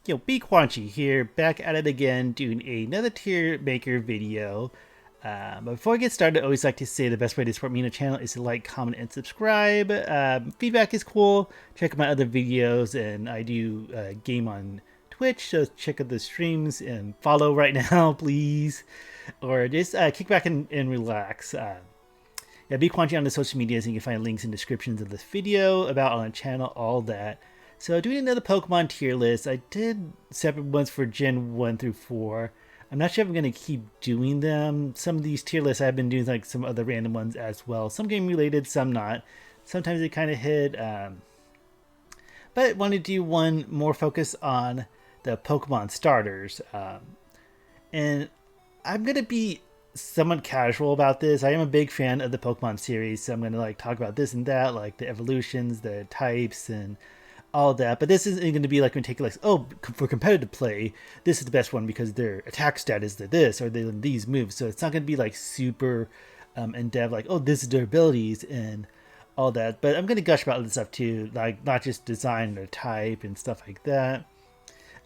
Yo, BQuanchi here, back at it again, doing another tier maker video. But before I get started, I always like to say the best way to support me on the channel is to like, comment, and subscribe. Feedback is cool. Check out my other videos, and I do game on Twitch, so check out the streams and follow right now, please. Or just kick back and relax. Yeah, BQuanchi on the social medias, and you can find links in descriptions of this video, about on the channel, all that. So doing another Pokemon tier list. I did separate ones for Gen 1 through 4. I'm not sure if I'm going to keep doing them. Some of these tier lists I've been doing like some other random ones as well. Some game related, some not. Sometimes they kind of hit. But I want to do one more focus on the Pokemon starters. And I'm going to be somewhat casual about this. I am a big fan of the Pokemon series, so I'm going to like talk about this and that, like the evolutions, the types, and all that. But this isn't going to be like going to take like, oh, for competitive play, this is the best one because their attack stat is this or they these moves. So it's not going to be like super in depth, like, oh, this is their abilities and all that. But I'm going to gush about this stuff too, like not just design or type and stuff like that.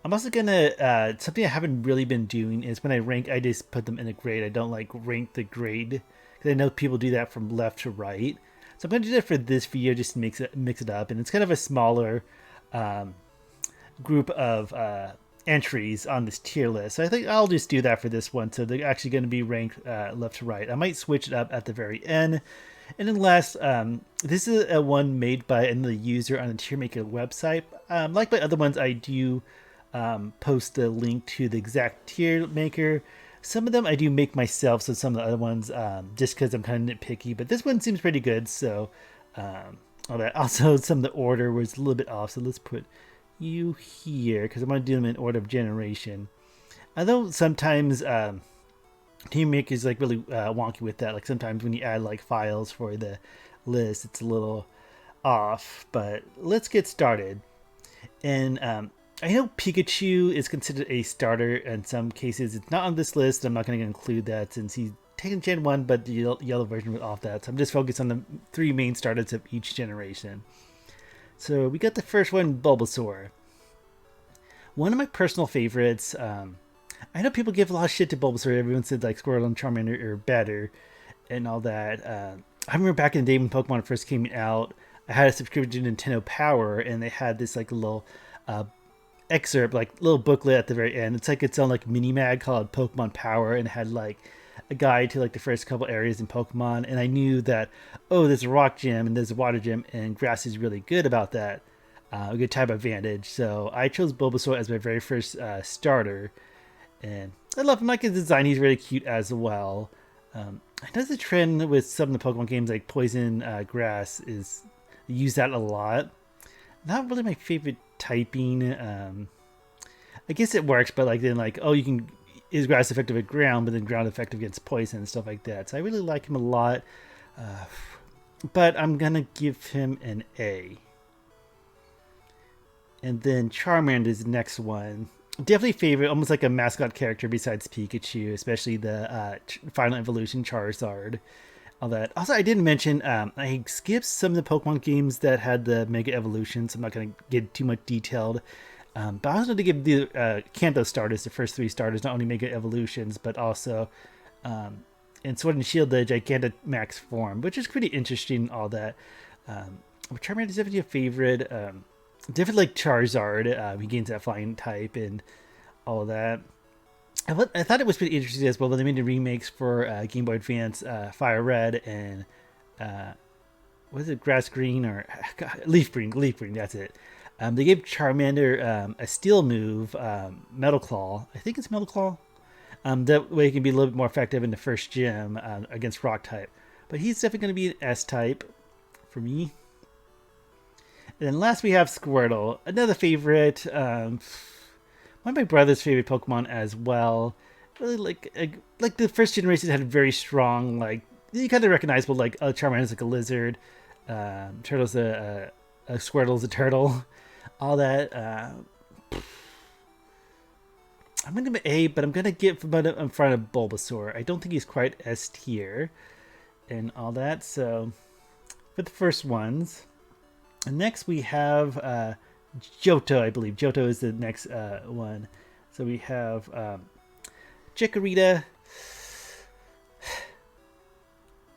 I'm also gonna something I haven't really been doing is when I rank, I just put them in a grade. I don't like rank the grade because I know people do that from left to right. So I'm gonna do that for this video just to mix it up, and it's kind of a smaller group of entries on this tier list. So I think I'll just do that for this one. So they're actually going to be ranked left to right. I might switch it up at the very end. And then last, this is a one made by another user on the Tier Maker website. Like my other ones, I do post the link to the exact tier maker. Some of them I do make myself, so some of the other ones just because I'm kind of nitpicky. But this one seems pretty good, so all that. Also, some of the order was a little bit off, so let's put you here because I'm going to do them in order of generation. I know sometimes Team Maker is like really wonky with that. Like sometimes when you add like files for the list, it's a little off. But let's get started. And I know Pikachu is considered a starter in some cases. It's not on this list. I'm not going to include that since he's taken Gen 1, but the yellow version was off that. So I'm just focused on the three main starters of each generation. So we got the first one, Bulbasaur. One of my personal favorites. I know people give a lot of shit to Bulbasaur. Everyone said like Squirtle and Charmander are better and all that. I remember back in the day when Pokemon first came out, I had a subscription to Nintendo Power, and they had this like little excerpt, like little booklet at the very end. It's like its own like mini mag called Pokemon Power, and it had like a guide to like the first couple areas in Pokemon. And I knew that, oh, there's a rock gym and there's a water gym, and grass is really good about that, a good type advantage. So I chose Bulbasaur as my very first starter, and I love him. Like his design, he's really cute as well. I know the trend with some of the Pokemon games like Poison Grass is use that a lot. Not really my favorite typing. I guess it works, but like then like, oh, you can, is grass effective at ground, but then ground effective against poison and stuff like that. So I really like him a lot. But I'm gonna give him an A. And then Charmander is the next one. Definitely favorite, almost like a mascot character besides Pikachu, especially the final evolution Charizard. All that. Also, I didn't mention, I skipped some of the Pokemon games that had the Mega Evolutions. I'm not going to get too much detailed. But I was going to give the Kanto starters, the first three starters, not only Mega Evolutions, but also in Sword and Shield, the Gigantamax form, which is pretty interesting, all that. Charmander is definitely a favorite. Definitely like Charizard. He gains that flying type and all that. I thought it was pretty interesting as well, but they made the remakes for Game Boy Advance, Fire Red, and what is it, Grass Green or Leaf Green? Leaf Green, that's it. They gave Charmander a steel move, Metal Claw. I think it's Metal Claw. That way it can be a little bit more effective in the first gym against Rock type. But he's definitely going to be an S type for me. And then last we have Squirtle, another favorite. One of my brother's favorite Pokemon as well. Really like the first generation had a very strong, like, you kind of recognizable, like Charmander's like a lizard, Turtle's a Squirtle's a turtle, all that. I'm gonna give him an A, but I'm gonna get in front of Bulbasaur. I don't think he's quite S tier and all that. So for the first ones, and next we have Johto, I believe. Johto is the next one. So we have Chikorita.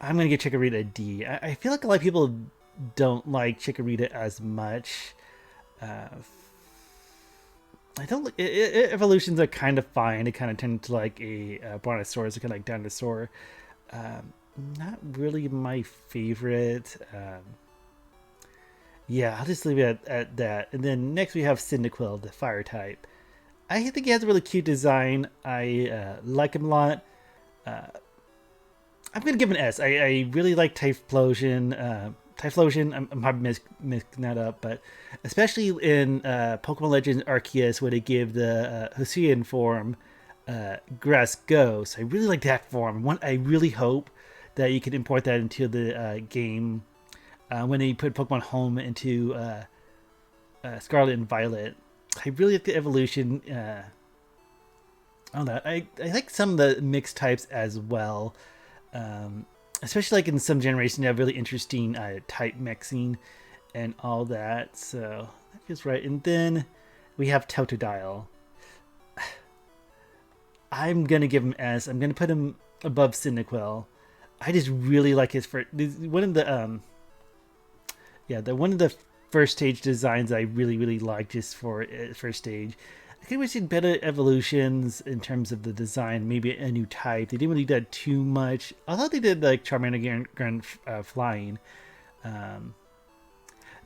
I'm gonna give Chikorita a D. I feel like a lot of people don't like Chikorita as much. Uh, I don't. Evolutions are kind of fine. They kind of tend to like a Brontosaurus, kind of like dinosaur. Um, Not really my favorite. Yeah, I'll just leave it at that. And then next we have Cyndaquil, the fire type. I think he has a really cute design. I like him a lot. Uh, I'm gonna give him an S. I really like Typhlosion. Typhlosion. I'm probably mixing that up, but especially in Pokemon Legends Arceus, where they give the Hisuian form Grass Ghost. I really like that form. I really hope that you could import that into the game when they put Pokemon Home into Scarlet and Violet. I really like the evolution. I don't know. I like some of the mixed types as well. Especially like in some generations, they have really interesting type mixing and all that. So that feels right. And then we have Totodile. I'm gonna give him S. I'm gonna put him above Cyndaquil. I just really like his first. One of the one of the first stage designs I really like just for first stage. I think we see better evolutions in terms of the design, maybe a new type. They didn't really do that too much. I thought they did like Charmander Grand Flying. Um,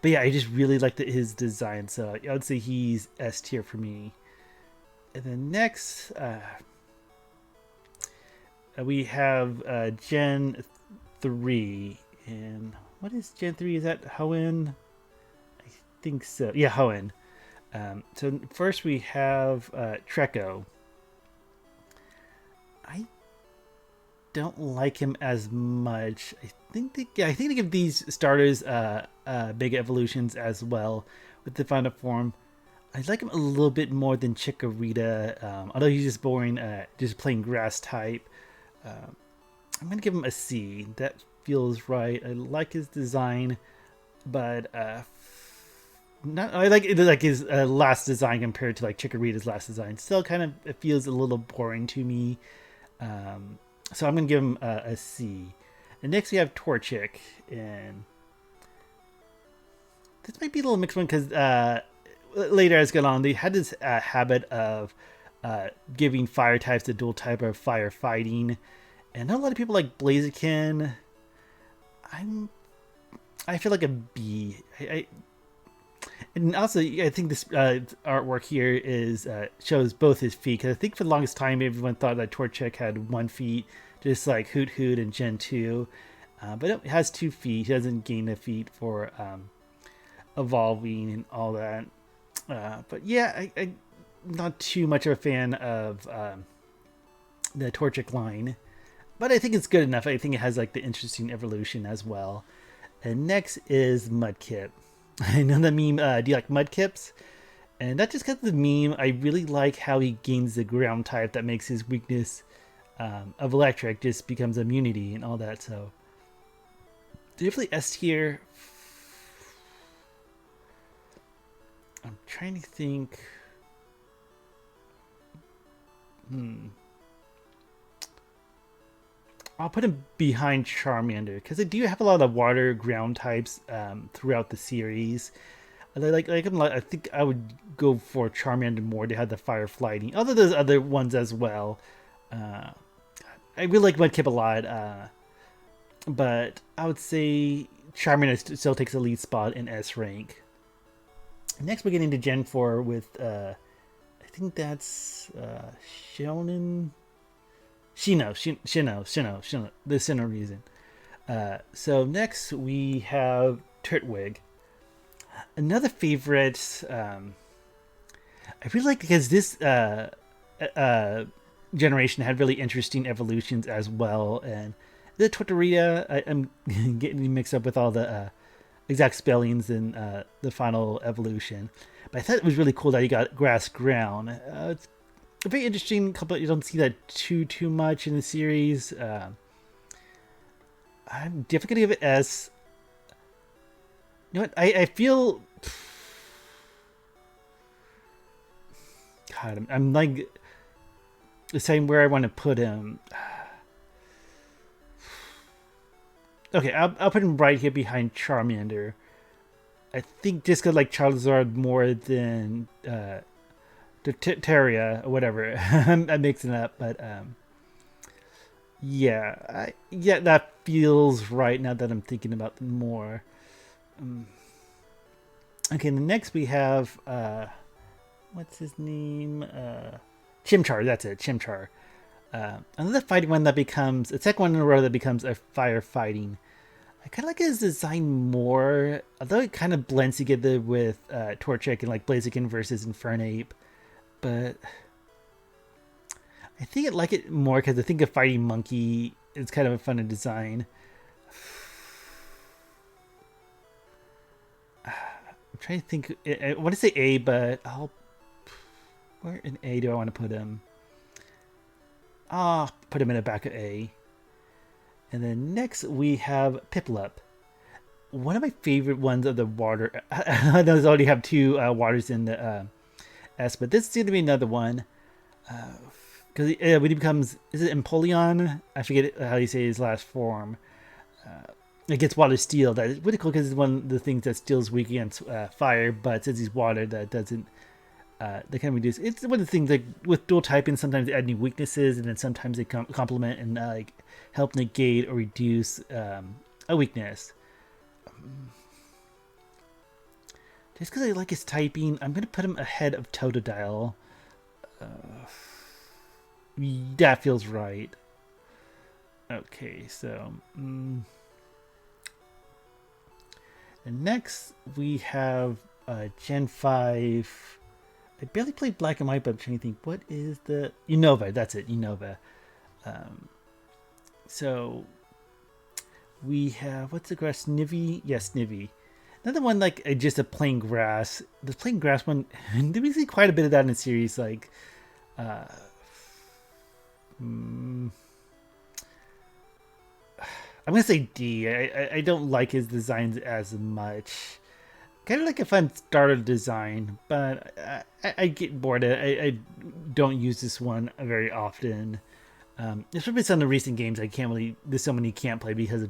but yeah, I just really like his design. So I would say he's S tier for me. And then next, we have Gen 3. And what is Gen 3? Is that Hoenn? I think so. Yeah, Hoenn. So first we have Treco. I don't like him as much. I think they give these starters big evolutions as well with the final form. I like him a little bit more than Chikorita, although he's just boring, just plain grass type. I'm gonna give him a C. That feels right. I like his design, but not. I like his last design compared to like Chikorita's last design. Still, kind of it feels a little boring to me. So I'm gonna give him a C. And next we have Torchic, and this might be a little mixed one because later as gone on, they had this habit of giving fire types the dual type of firefighting, and not a lot of people like Blaziken. I feel like a B. And also, I think this artwork here is shows both his feet. Because I think for the longest time, everyone thought that Torchic had 1 feet, just like Hoot Hoot and Gen 2. But it has 2 feet. He doesn't gain a feet for evolving and all that. But yeah, I'm not too much of a fan of the Torchic line. But I think it's good enough. I think it has like the interesting evolution as well. And next is Mudkip. I know the meme, do you like Mudkips? And that's just because of the meme. I really like how he gains the ground type that makes his weakness of electric just becomes immunity and all that. So definitely S tier. I'm trying to think. I'll put him behind Charmander because they do have a lot of water ground types throughout the series. I like him. I think I would go for Charmander more. They had the fire flighting. Although there's other ones as well. I really like Mudkip a lot, but I would say Charmander still takes a lead spot in S rank. Next, we're getting to Gen 4 with I think that's Shino, the Sinnoh reason. So next we have Turtwig. Another favorite. I really like because this generation had really interesting evolutions as well. And the Tortorita, I'm getting mixed up with all the exact spellings in the final evolution. But I thought it was really cool that he got grass ground. It's very interesting, but you don't see that too much in the series. I'm definitely gonna give it S. You know what? I feel God, I'm like deciding where I want to put him. Okay, I'll put him right here behind Charmander. I think just because like Charizard more than Terraria or whatever. I'm mixing it up, but yeah, that feels right now that I'm thinking about them more. Okay, the next we have what's his name? Chimchar. That's it, Chimchar. Another fighting one that becomes a second one in a row that becomes a firefighting. I kind of like his design more, although it kind of blends together with Torchic and like Blaziken versus Infernape. But I think I like it more because I think a fighting monkey is kind of a fun design. I'm trying to think. I want to say A, but where in A do I want to put him? Put him in the back of A. And then next we have Piplup. One of my favorite ones of the water. I know I already have two waters in the S, but this is going to be another one. Because when he becomes, is it Empoleon? I forget how you say his last form. It gets water steel. That is really cool because it's one of the things that steel's weak against fire, but since he's water, that doesn't. They can reduce. It's one of the things like with dual typing. Sometimes they add new weaknesses, and then sometimes they complement and like help negate or reduce a weakness. Just because I like his typing, I'm gonna put him ahead of Totodile. That feels right. Okay, so and next we have Gen 5. I barely played Black and White, but I'm trying to think, what is the... Unova, that's it, Unova. So, we have, what's the grass? Snivy? Yeah, Snivy. Another one, like, just a plain grass. The plain grass one, we see quite a bit of that in the series, like... I'm going to say D. I don't like his designs as much. Kind of like a fun starter design, but I get bored of it. I don't use this one very often. Especially some of the recent games, there's so many you can't play because of,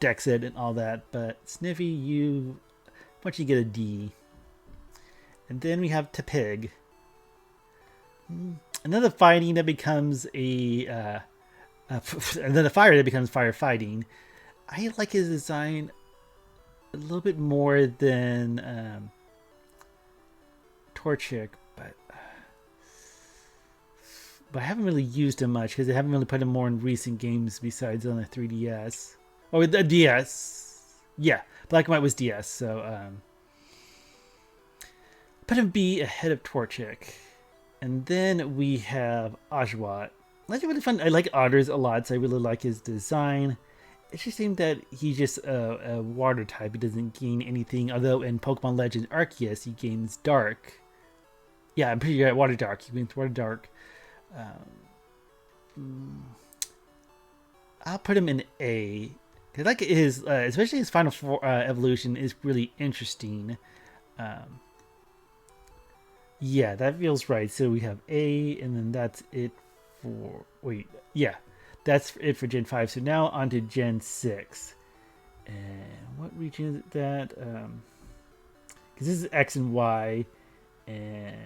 Dexit and all that. But Sniffy, why don't you get a D? And then we have Tepig. Another fighting that becomes and then a fire that becomes firefighting. I like his design a little bit more than Torchic, but I haven't really used him much because I haven't really put him more in recent games besides on the 3DS or the DS. Yeah, Black and White was DS, so put him B ahead of Torchic, and then we have Oshawott. That's really fun. I like otters a lot, so I really like his design. It's just seems that he's just a water type. He doesn't gain anything. Although in Pokemon Legends Arceus, he gains Dark. Yeah, I'm pretty sure Water Dark. He gains Water Dark. I'll put him in A. I like his, especially his final evolution is really interesting. Yeah, that feels right. So we have A, and then that's it for... Wait, yeah. That's it for Gen 5. So now on to Gen 6. And what region is that? Because this is X and Y. And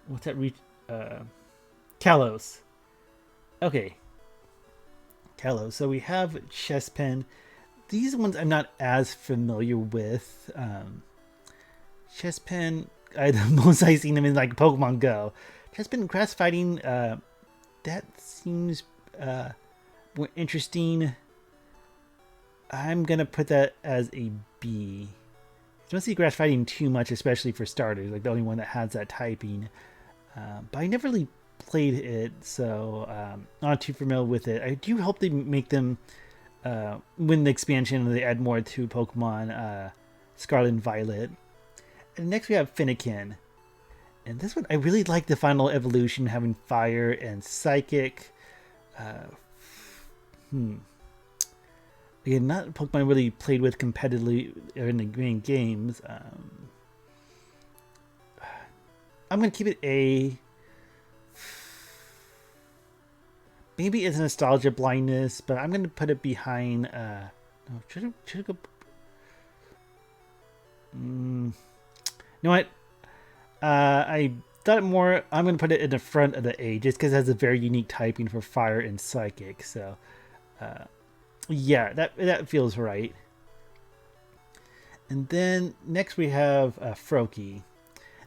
what's that region? Kalos. Okay. Kalos. So we have Chespin. These ones I'm not as familiar with. Chespin, the most I've seen them in like Pokemon Go. Chespin grass fighting, that seems more interesting. I'm gonna put that as a B. I don't see grass fighting too much, especially for starters. Like the only one that has that typing. But I never really played it, so not too familiar with it. I do hope they make them win the expansion and they add more to Pokemon Scarlet and Violet. And next we have Fennekin. And this one, I really like the final evolution, having fire and psychic. Again, not Pokemon I really played with competitively or in the main games. I'm gonna keep it A. Maybe it's nostalgia blindness, but I'm gonna put it behind. No, should it go? You know what? I thought more. I'm gonna put it in the front of the A, just because it has a very unique typing for fire and psychic. So, yeah, that feels right. And then next we have Froakie.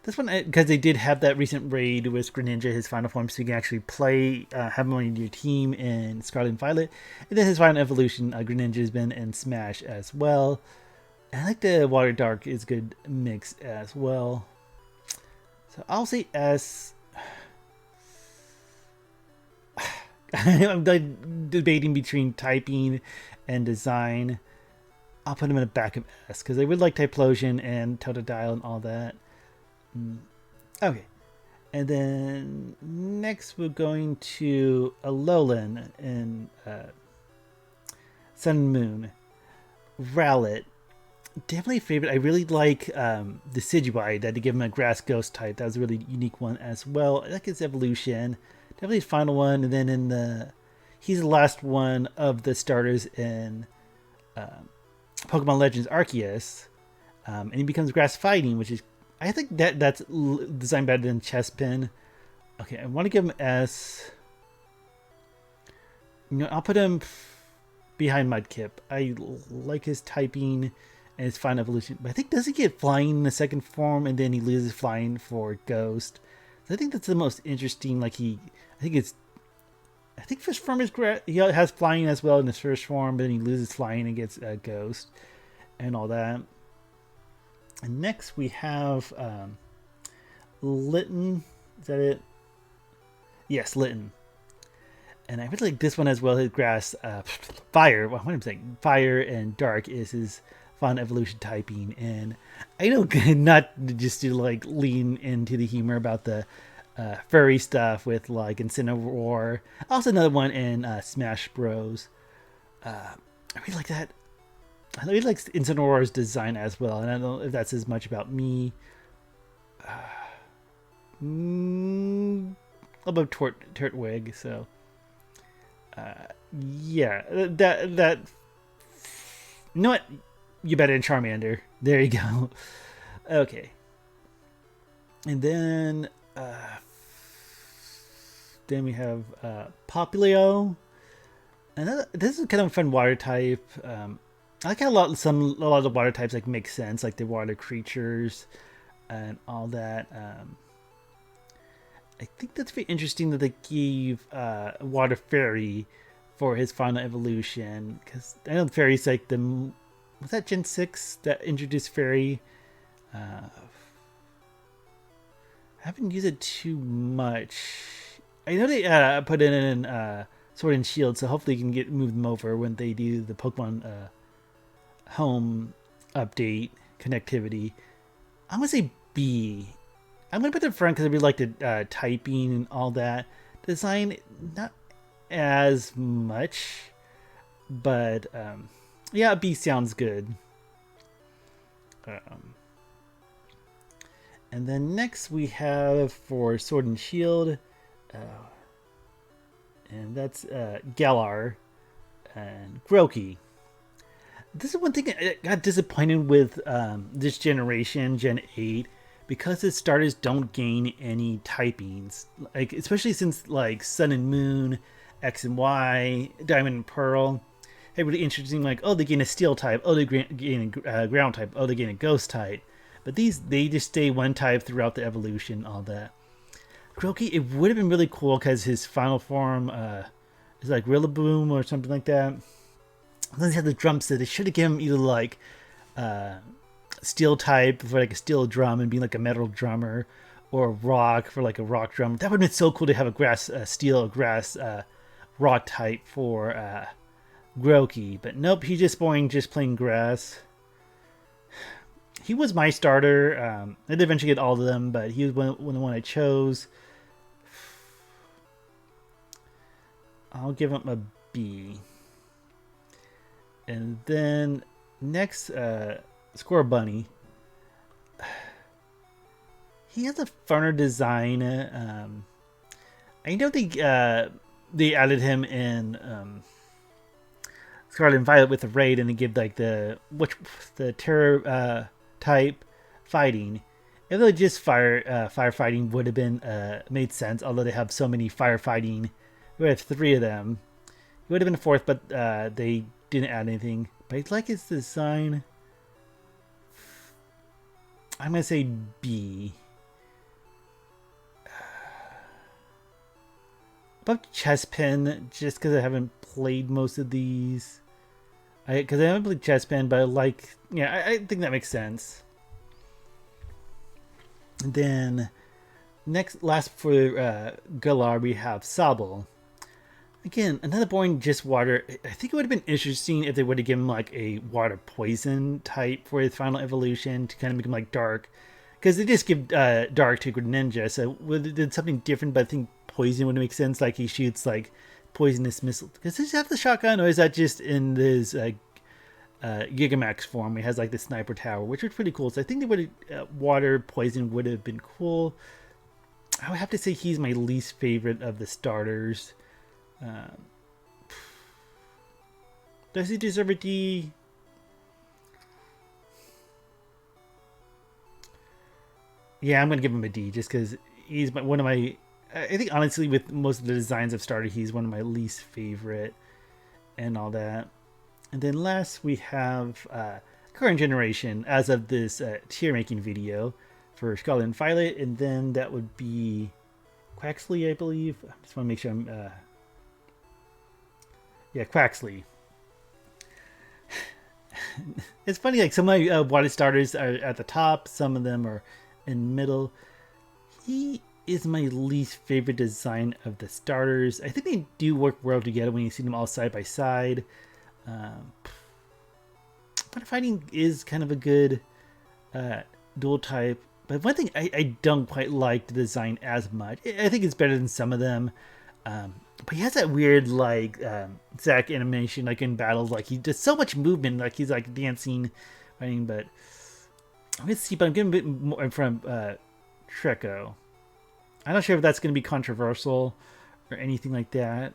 This one, because they did have that recent raid with Greninja, his final form, so you can actually play, have him on your team in Scarlet and Violet. And then his final evolution, Greninja, has been in Smash as well. And I like the Water Dark is a good mix as well. So I'll say S. I'm debating between typing and design. I'll put him in the back of S, because I would like Typhlosion and Totodile and all that. Okay, and then next we're going to Alolan in Sun and Moon. Rowlet, definitely a favorite. I really like the Decidueye that to give him a Grass Ghost type. That was a really unique one as well. I like his evolution. Definitely his final one, and then he's the last one of the starters in Pokemon Legends Arceus, and he becomes Grass Fighting, which is, I think that's designed better than Chespin. Okay, I want to give him S. You know, I'll put him behind Mudkip. I like his typing and his final evolution. But I think, does he get flying in the second form and then he loses flying for Ghost? So I think that's the most interesting. I think first form is he has flying as well in his first form, but then he loses flying and gets Ghost and all that. And next we have Litten. Is that it? Yes, Litten. And I really like this one as well. His grass, fire. What am I saying? Fire and dark is his fun evolution typing. And I know not just to lean into the humor about the furry stuff with Incineroar. Also another one in Smash Bros. I really like that. I really like Incineroar's design as well, and I don't know if that's as much about me. About Turtwig, so yeah, that. You know what? You better than Charmander. There you go. Okay, and then we have Popplio, and this is kind of a fun water type. I like how a lot of the water types make sense, like the water creatures and all that. I think that's very interesting that they gave Water Fairy for his final evolution, because I know Fairy's was that Gen 6 that introduced Fairy? I haven't used it too much. I know they put it in Sword and Shield, so hopefully you can move them over when they do the Pokemon Home update connectivity. I'm gonna say B. I'm gonna put it in front because I really like the typing and all that. Design, not as much, but yeah, B sounds good. And then next we have for Sword and Shield, and that's Galar and Grookey. This is one thing I got disappointed with this generation, Gen 8, because its starters don't gain any typings. Especially since Sun and Moon, X and Y, Diamond and Pearl. Hey, really interesting, they gain a Steel type, they gain a Ground type, they gain a Ghost type. But they just stay one type throughout the evolution, all that. Grookey, it would have been really cool because his final form is Rillaboom or something like that. Then they had the drum set. They should have given him either steel type for a steel drum and being a metal drummer, or rock for a rock drum. That would have been so cool to have a steel grass rock type for Grookey. But nope, he's just playing grass. He was my starter. I did eventually get all of them, but he was the one I chose. I'll give him a B. And then next, Score Bunny. he has a funner design. I know they added him in Scarlet and Violet with the raid, and they give like the terror type fighting. If they just firefighting would have been made sense. Although they have so many firefighting, we have 3 of them. It would have been a 4th, but they didn't add anything. But I like his design. I'm gonna say B. About Chespin, just because I haven't played most of these. Because I haven't played Chespin, but I think that makes sense. And then last for Galar, we have Sabal. Again, another boring just water. I think it would have been interesting if they would have given him like a water poison type for his final evolution to kind of make him like dark. Because they just give dark to Greninja, so would did something different, but I think poison would make sense. Like he shoots like poisonous missile. Does he have the shotgun, or is that just in his Gigamax form? He has like the sniper tower, which was pretty cool. So I think they would water poison would have been cool. I would have to say he's my least favorite of the starters. Does he deserve a D? Yeah, I'm gonna give him a D just because he's one of my. I think honestly, with most of the designs I've started, he's one of my least favorite, and all that. And then last we have current generation as of this tier making video for Scarlet and Violet, and then that would be Quaxley, I believe. I just want to make sure I'm. Yeah, Quaxley. It's funny, like some of my water starters are at the top, some of them are in the middle. He is my least favorite design of the starters. I think they do work well together when you see them all side by side. But fighting is kind of a good dual type. But one thing I don't quite like the design as much. I think it's better than some of them. But he has that weird like Zack animation, like in battles, like he does so much movement, like he's like dancing, fighting. But let's see. But I'm getting a bit more from Treco. I'm not sure if that's going to be controversial or anything like that.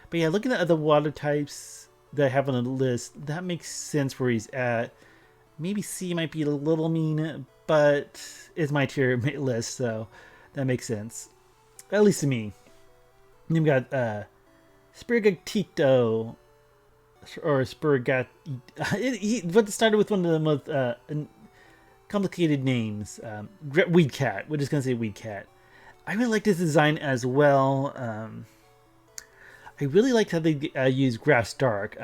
But yeah, looking at the water types that I have on the list, that makes sense where he's at. Maybe C might be a little mean, but it's my tier list, so that makes sense. At least to me. Then we got Sprigatito, or Spurgat. What started with one of the most complicated names. Weed Cat. We're just gonna say Weed Cat. I really like this design as well. I really liked how they used Grass Dark.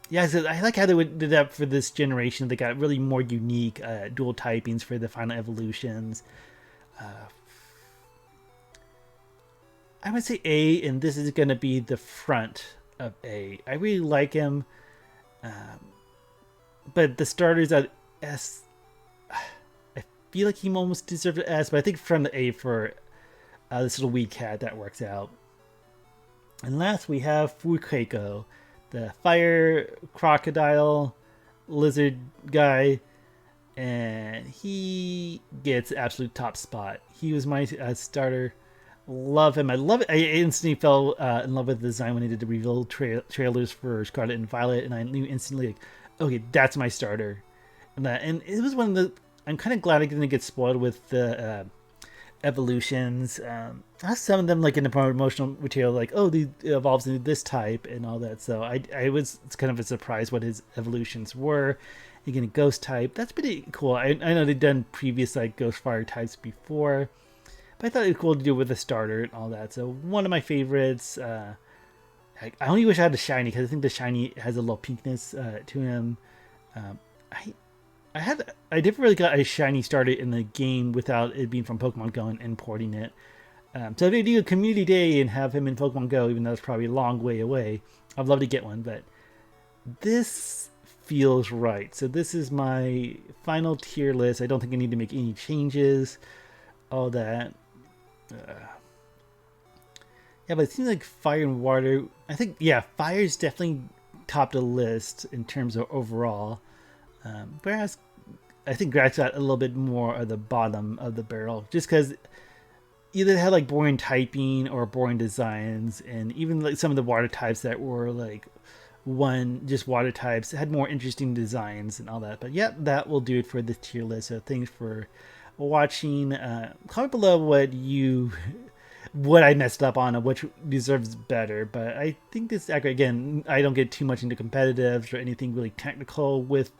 Yeah, I like how they did that for this generation. They got really more unique dual typings for the final evolutions. I would say A, and this is going to be the front of A. I really like him. But the starters at S, I feel like he almost deserved an S, but I think from the A for this little wee cat, that works out. And last we have Fukeiko, the fire crocodile lizard guy, and he gets absolute top spot. He was my starter. Love him. I love it. I instantly fell in love with the design when they did the reveal trailers for Scarlet and Violet, and I knew instantly, like, okay, that's my starter. And it was one of the. I'm kind of glad I didn't get spoiled with the evolutions. Some of them, like in the promotional material, like, oh, he evolves into this type and all that. So it's kind of a surprise what his evolutions were. Again, a ghost type. That's pretty cool. I know they've done previous like ghost fire types before. But I thought it was cool to do with a starter and all that. So one of my favorites. I only wish I had the shiny because I think the shiny has a little pinkness to him. I never really got a shiny starter in the game without it being from Pokemon Go and importing it. So if they do a community day and have him in Pokemon Go, even though it's probably a long way away, I'd love to get one. But this feels right. So this is my final tier list. I don't think I need to make any changes. All that. Yeah, but it seems like fire and water. I think, yeah, fire's definitely topped the list in terms of overall. Whereas I think Grax got a little bit more of the bottom of the barrel, just because either they had like boring typing or boring designs, and even like some of the water types that were like just water types had more interesting designs and all that. But yeah, that will do it for this tier list. So thanks for watching. Comment below what I messed up on and which deserves better. But I think this, again, I don't get too much into competitives or anything really technical with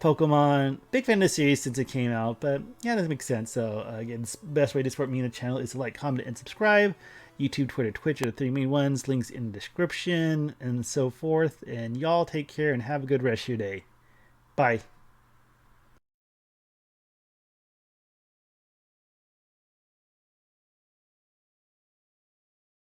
Pokemon. Big fan of the series since it came out, but yeah, that makes sense. So again, the best way to support me and the channel is to like, comment, and subscribe. YouTube, Twitter, Twitch are the three main ones. Links in the description and so forth. And y'all take care and have a good rest of your day. Bye.